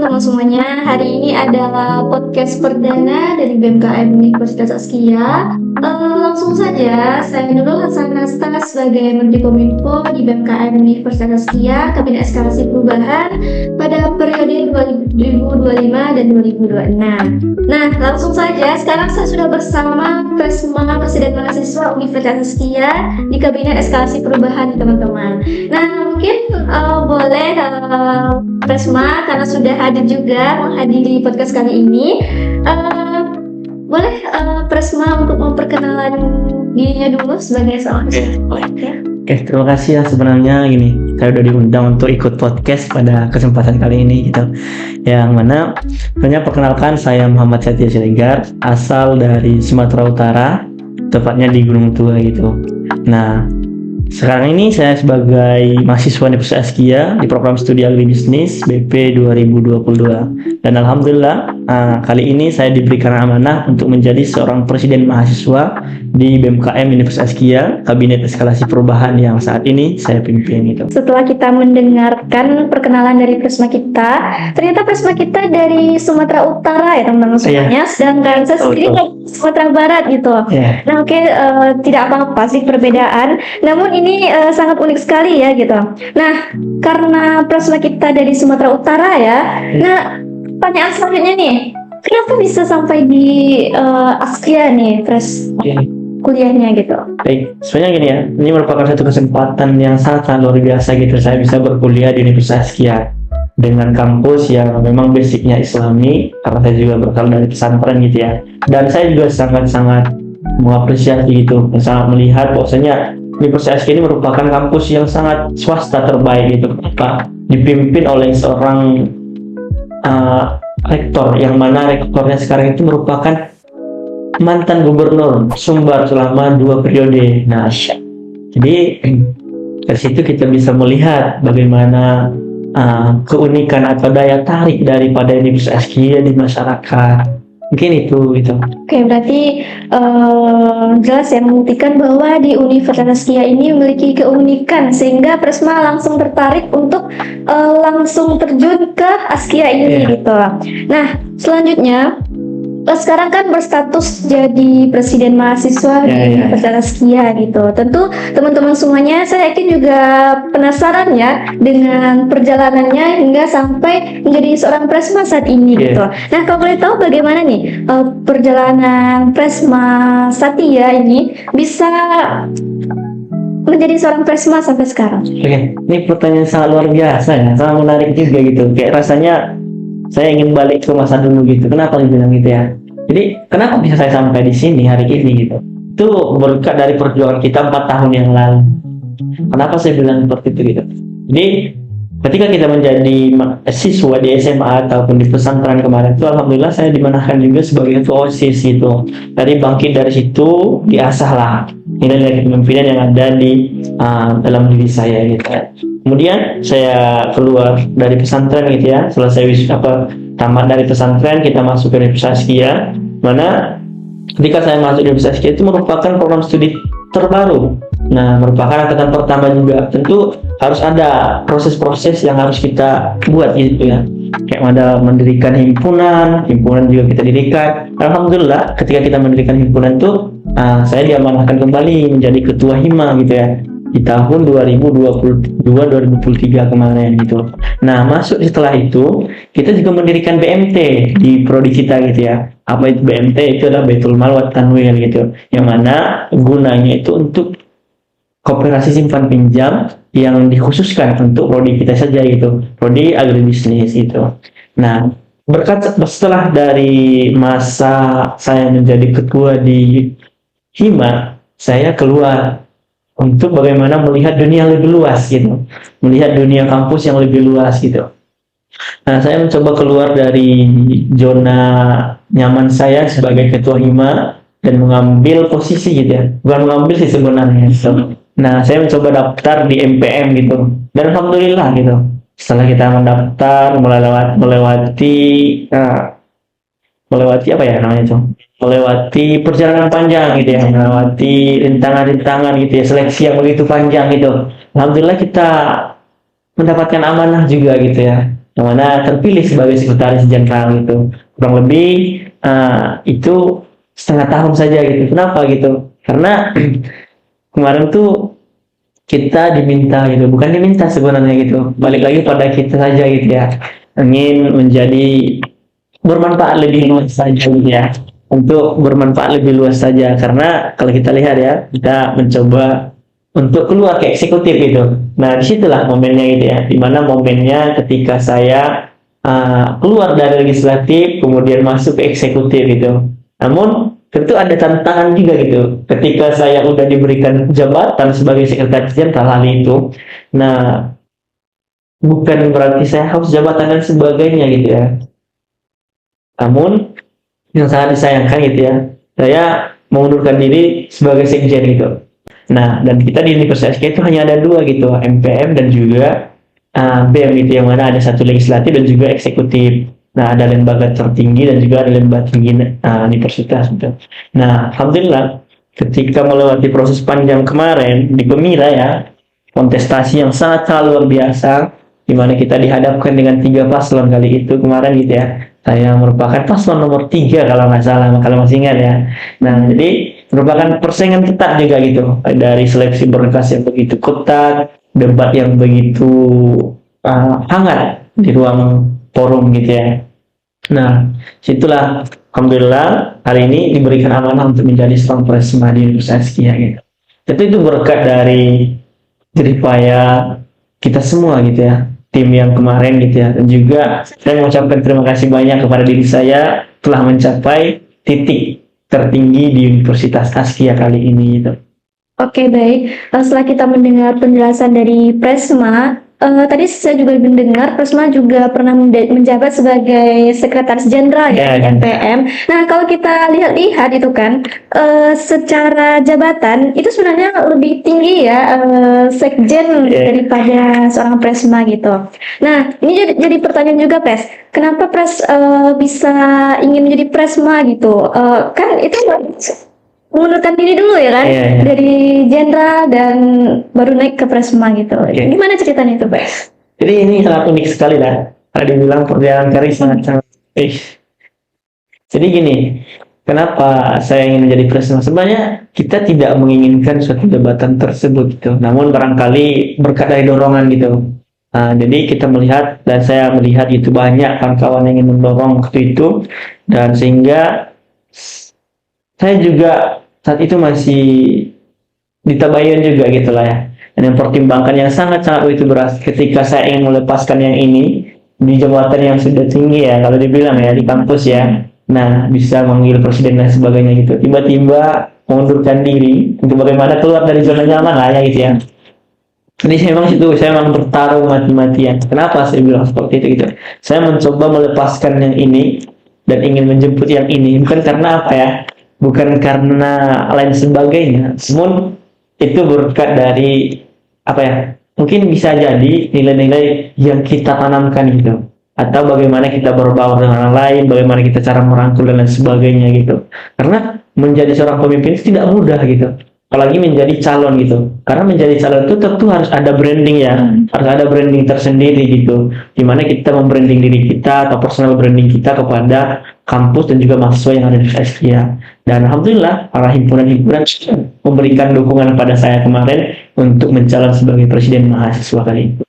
teman-teman semuanya. Hari ini adalah podcast perdana dari BMKM Universitas Askia. Langsung saja, saya Nurul Hasanasta sebagai Menteri Kominfo di BMKM Universitas Askia, Kabinet Eskalasi Perubahan pada periode 2025 dan 2026. Nah, langsung saja, sekarang saya sudah bersama Presma Presiden Mahasiswa Universitas Askia di Kabinet Eskalasi Perubahan, teman-teman. Nah, mungkin boleh Presma, karena sudah hadir juga menghadiri podcast kali ini, boleh Presma untuk memperkenalan dirinya dulu sebagai seorang Oke, terima kasih ya. Sebenarnya gini, saya udah diundang untuk ikut podcast pada kesempatan kali ini gitu. Yang mana sebenarnya perkenalkan, saya Muhammad Satya Siregar, asal dari Sumatera Utara, tepatnya di Gunung Tua gitu. Nah, sekarang ini saya sebagai mahasiswa Universitas Askia di program studi agribisnis BP 2022. Dan alhamdulillah kali ini saya diberikan amanah untuk menjadi seorang presiden mahasiswa di BMKM Universitas Askia, Kabinet Eskalasi Perubahan yang saat ini saya pimpin itu. Setelah kita mendengarkan perkenalan dari Presma kita, ternyata Presma kita dari Sumatera Utara ya teman-teman semuanya, sedangkan saya sendiri dari Sumatera Barat gitu. Nah oke, tidak apa-apa sih perbedaan, namun ini sangat unik sekali ya gitu. Nah, karena Presma kita dari Sumatera Utara ya, nah pertanyaan selanjutnya nih, kenapa bisa sampai di Askia nih, kuliahnya gitu? Baik, sebenarnya gini ya, ini merupakan satu kesempatan yang sangat luar biasa gitu. Saya bisa berkuliah di Universitas Askia dengan kampus yang memang basicnya Islami, karena saya juga berasal dari pesantren gitu ya. Dan saya juga sangat-sangat mengapresiasi gitu, sangat melihat bahwasanya Universitas Askia ini merupakan kampus yang sangat swasta terbaik gitu. Kenapa? Dipimpin oleh seorang rektor, yang mana rektornya sekarang itu merupakan mantan gubernur Sumbar selama 2 periode. Nah, jadi dari situ kita bisa melihat bagaimana keunikan atau daya tarik daripada Universitas Askia di masyarakat. Mungkin itu gitu. Oke, berarti jelas ya, membuktikan bahwa di Universitas Askia ini memiliki keunikan sehingga Presma langsung tertarik untuk langsung terjun ke Askia ini gitu. Nah, selanjutnya sekarang kan berstatus jadi presiden mahasiswa di Universitas Askia gitu. Tentu teman-teman semuanya saya yakin juga penasaran ya dengan perjalanannya hingga sampai menjadi seorang Presma saat ini gitu. Nah, kalau boleh tahu bagaimana nih perjalanan Presma Satya ini bisa menjadi seorang Presma sampai sekarang? Oke, ini pertanyaan sangat luar biasa ya, sangat menarik juga gitu. Kayak rasanya saya ingin balik ke masa dulu gitu. Kenapa dibilang gitu ya? Jadi kenapa bisa saya sampai di sini hari ini gitu? Itu berkat dari perjuangan kita 4 tahun yang lalu. Kenapa saya bilang seperti itu gitu? Jadi ketika kita menjadi siswa di SMA ataupun di pesantren kemarin itu, alhamdulillah saya dimanahkan juga sebagai ketua OSIS gitu. Dari bangkit dari situ, diasahlah nilai-nilai kepemimpinan yang ada di dalam diri saya gitu. Kemudian saya keluar dari pesantren gitu ya, selesai tamat dari pesantren, kita masuk ke Universitas Askia, mana ketika saya masuk di Universitas Askia itu merupakan program studi terbaru. Nah, merupakan angkatan pertama juga. Tentu harus ada proses-proses yang harus kita buat gitu ya. Kayak ada mendirikan himpunan juga kita dirikan. Alhamdulillah ketika kita mendirikan himpunan itu saya diamanahkan kembali menjadi ketua hima gitu ya di tahun 2022-2023 kemarin gitu. Nah, masuk setelah itu kita juga mendirikan BMT di prodi kita gitu ya. Apa itu BMT? Itu adalah Baitul Mal wa Tanwil gitu, yang mana gunanya itu untuk koperasi simpan pinjam yang dikhususkan untuk prodi kita saja gitu, prodi agribisnis gitu. Nah, setelah dari masa saya menjadi ketua di hima, saya keluar untuk bagaimana melihat dunia lebih luas gitu, melihat dunia kampus yang lebih luas gitu. Nah, saya mencoba keluar dari zona nyaman saya sebagai ketua hima dan mengambil posisi gitu ya, bukan mengambil sih sebenarnya. Nah, saya mencoba daftar di MPM gitu, dan alhamdulillah gitu, setelah kita mendaftar melewati apa ya namanya itu, melewati perjalanan panjang gitu ya, melewati rintangan-rintangan gitu ya, seleksi yang begitu panjang gitu. Alhamdulillah kita mendapatkan amanah juga gitu ya. yang mana terpilih sebagai sekretaris jenderal gitu. Kurang lebih itu setengah tahun saja gitu. Kenapa gitu? Karena kemarin tuh kita diminta gitu, bukan diminta sebenarnya gitu. Balik lagi pada kita saja gitu ya. Ingin menjadi bermanfaat lebih luas saja gitu ya. Untuk bermanfaat lebih luas saja, karena kalau kita lihat ya, kita mencoba untuk keluar ke eksekutif itu. Nah, disitulah momennya gitu ya, dimana momennya ketika saya keluar dari legislatif, kemudian masuk ke eksekutif gitu. Namun, tentu ada tantangan juga gitu, ketika saya udah diberikan jabatan sebagai sekretaris jenderal hal itu. Nah, bukan berarti saya harus jabatan dan sebagainya gitu ya. Namun, yang sangat disayangkan gitu ya, saya mengundurkan diri sebagai sekjen gitu. Nah, dan kita di Universitas itu hanya ada dua gitu, MPM dan juga BEM gitu, yang mana ada satu legislatif dan juga eksekutif. Nah, ada lembaga tertinggi dan juga ada lembaga tinggi universitas gitu. Nah, alhamdulillah ketika melewati proses panjang kemarin di Pemira ya, kontestasi yang sangat luar biasa, di mana kita dihadapkan dengan 3 paslon kali itu kemarin gitu ya. Saya merupakan paslon nomor 3 kalau nggak salah, kalau masih ingat ya. Nah, jadi merupakan persaingan ketat juga gitu, dari seleksi berkas yang begitu ketat, debat yang begitu hangat di ruang forum gitu ya. Nah, situlah alhamdulillah hari ini diberikan amanah untuk menjadi seorang presma di Universitas Askia gitu. Tentu itu berkat dari jeripaya kita semua gitu ya, tim yang kemarin gitu ya, dan juga saya mengucapkan terima kasih banyak kepada diri saya telah mencapai titik tertinggi di Universitas Askia kali ini gitu. Oke, baik. Setelah kita mendengar penjelasan dari Presma, tadi saya juga mendengar Presma juga pernah menjabat sebagai sekretaris jenderal ya, Ya. MPM. Nah, kalau kita lihat-lihat itu kan, secara jabatan itu sebenarnya lebih tinggi ya, sekjen daripada seorang Presma gitu. Nah, ini jadi pertanyaan juga, Pres. Kenapa Pres bisa ingin menjadi Presma gitu? Kan itu mengundurkan diri dulu ya kan, dari jenderal dan baru naik ke Presma gitu. Gimana ceritanya itu, Pres? Jadi ini sangat unik sekali lah. Ada dibilang perjalanan karir sangat Jadi gini, kenapa saya ingin menjadi Presma? Sebenarnya kita tidak menginginkan suatu jabatan tersebut gitu. Namun barangkali berkat dari dorongan gitu. Jadi kita melihat, dan saya melihat itu banyak kawan-kawan yang ingin mendorong waktu itu, dan sehingga saya juga saat itu masih di Tabayun juga gitu lah ya. Dan pertimbangan yang sangat-sangat itu beras ketika saya ingin melepaskan yang ini di jabatan yang sudah tinggi ya, kalau dibilang ya, di kampus ya. Nah, bisa memanggil presiden dan sebagainya gitu. Tiba-tiba mengundurkan diri untuk bagaimana keluar dari zona nyaman lah ya gitu ya. Jadi saya memang bertarung mati-matian. Kenapa saya bilang seperti itu gitu? Saya mencoba melepaskan yang ini dan ingin menjemput yang ini, bukan karena apa ya? Bukan karena lain sebagainya, namun itu berkat dari apa ya? Mungkin bisa jadi nilai-nilai yang kita tanamkan gitu, atau bagaimana kita berbaur dengan orang lain, bagaimana kita cara merangkul dan lain sebagainya gitu. Karena menjadi seorang pemimpin itu tidak mudah gitu, apalagi menjadi calon gitu. Karena menjadi calon itu tentu harus ada branding ya, harus ada branding tersendiri gitu, dimana kita membranding diri kita atau personal branding kita kepada kampus dan juga mahasiswa yang ada di Askia. Dan alhamdulillah para himpunan-himpunan memberikan dukungan pada saya kemarin untuk mencalon sebagai presiden mahasiswa kali itu.